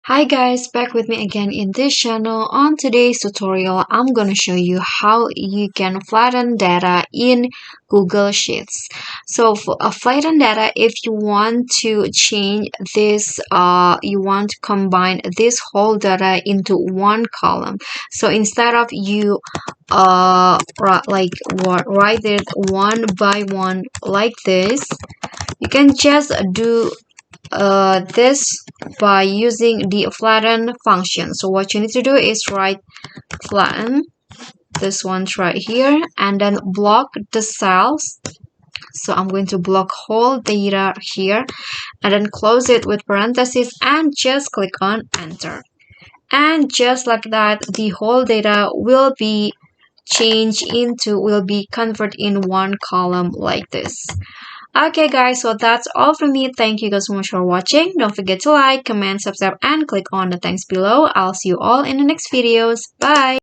Hi guys, back with me again in this channel. On today's tutorial, I'm gonna show you how you can flatten data in Google Sheets. So for a flatten data, if you want to change this, you want to combine this whole data into one column. So instead of you write it one by one like this, you can just do this by using the flatten function. So what you need to do is write flatten, this one's right here, and then block the cells. So I'm going to block whole data here and then close it with parentheses and just click on enter. And just like that, the whole data will be converted in one column like this. Okay guys, so that's all from me. Thank you guys so much for watching. Don't forget to like, comment, subscribe, and click on the thanks below. I'll see you all in the next videos. Bye!